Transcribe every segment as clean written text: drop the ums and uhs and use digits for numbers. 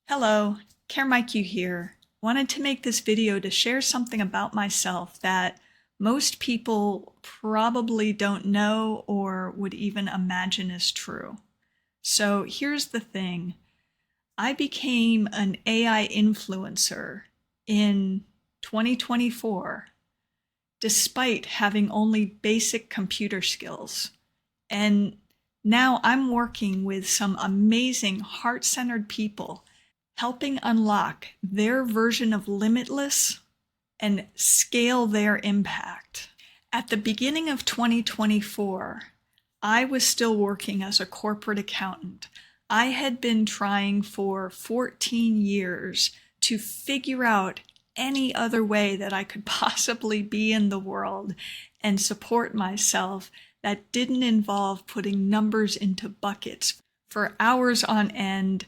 Hello, Caremike here. Wanted to make this video to share something about myself that most people probably don't know or would even imagine is true. So here's the thing. I became an AI influencer in 2024 despite having only basic computer skills. And now I'm working with some amazing heart-centered people helping unlock their version of Limitless and scale their impact. At the beginning of 2024, I was still working as a corporate accountant. I had been trying for 14 years to figure out any other way that I could possibly be in the world and support myself that didn't involve putting numbers into buckets for hours on end,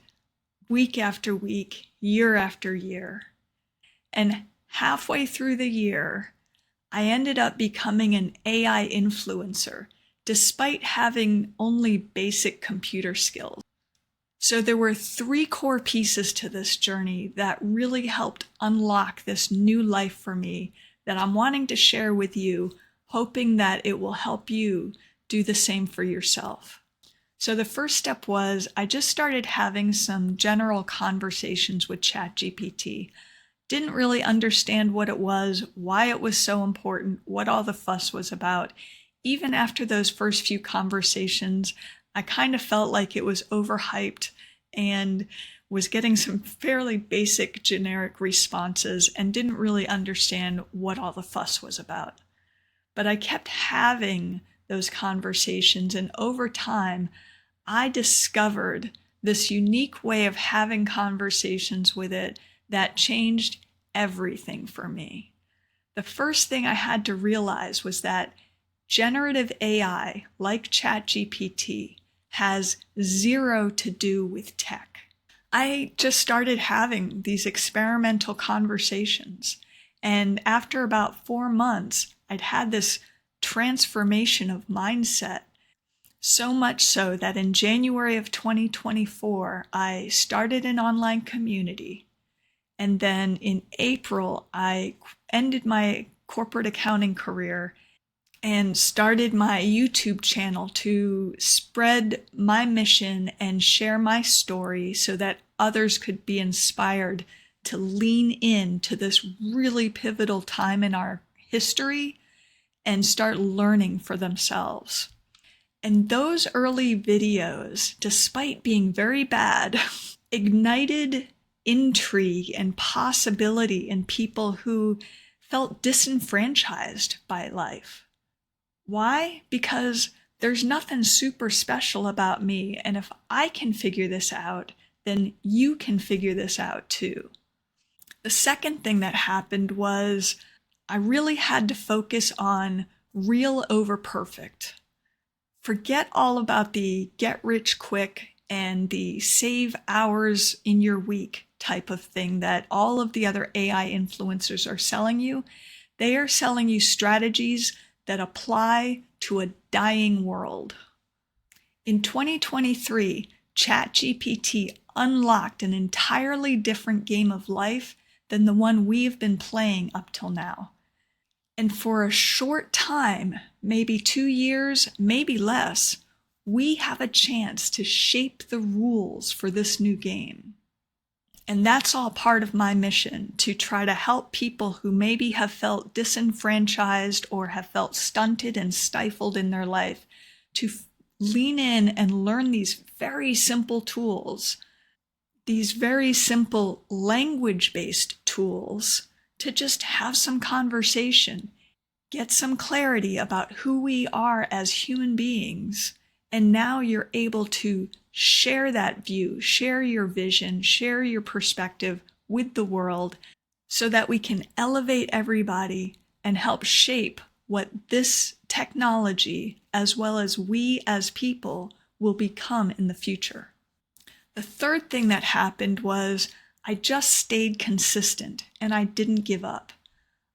week after week, year after year. And halfway through the year, I ended up becoming an AI influencer, despite having only basic computer skills. So there were three core pieces to this journey that really helped unlock this new life for me that I'm wanting to share with you, hoping that it will help you do the same for yourself. So the first step was I just started having some general conversations with ChatGPT. Didn't really understand what it was, why it was so important, what all the fuss was about. Even after those first few conversations, I kind of felt like it was overhyped and was getting some fairly basic generic responses and didn't really understand what all the fuss was about. But I kept having those conversations, and over time, I discovered this unique way of having conversations with it that changed everything for me. The first thing I had to realize was that generative AI, like ChatGPT, has zero to do with tech. I just started having these experimental conversations, and after about 4 months, I'd had this transformation of mindset. So much so that in January of 2024, I started an online community. And then in April, I ended my corporate accounting career and started my YouTube channel to spread my mission and share my story so that others could be inspired to lean into this really pivotal time in our history and start learning for themselves. And those early videos, despite being very bad, ignited intrigue and possibility in people who felt disenfranchised by life. Why? Because there's nothing super special about me, and if I can figure this out, then you can figure this out too. The second thing that happened was I really had to focus on real over perfect. Forget all about the get rich quick and the save hours in your week type of thing that all of the other AI influencers are selling you. They are selling you strategies that apply to a dying world. In 2023, ChatGPT unlocked an entirely different game of life than the one we've been playing up till now. And for a short time, maybe 2 years, maybe less, we have a chance to shape the rules for this new game. And that's all part of my mission, to try to help people who maybe have felt disenfranchised or have felt stunted and stifled in their life, to lean in and learn these very simple tools, these very simple language-based tools, to just have some conversation, get some clarity about who we are as human beings, and now you're able to share that view, share your vision, share your perspective with the world so that we can elevate everybody and help shape what this technology, as well as we as people, will become in the future. The third thing that happened was I just stayed consistent and I didn't give up.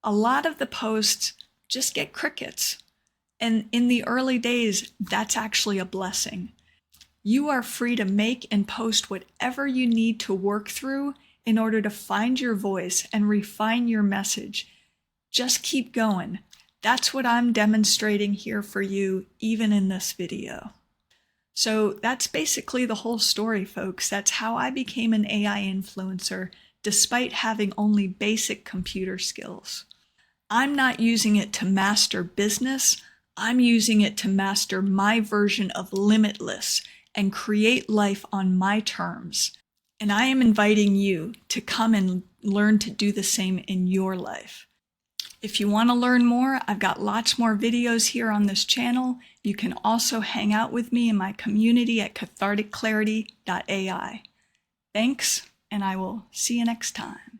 A lot of the posts just get crickets. And in the early days, that's actually a blessing. You are free to make and post whatever you need to work through in order to find your voice and refine your message. Just keep going. That's what I'm demonstrating here for you, even in this video. So that's basically the whole story, folks. That's how I became an AI influencer, despite having only basic computer skills. I'm not using it to master business. I'm using it to master my version of Limitless and create life on my terms. And I am inviting you to come and learn to do the same in your life. If you want to learn more, I've got lots more videos here on this channel. You can also hang out with me in my community at catharticclarity.ai. Thanks, and I will see you next time.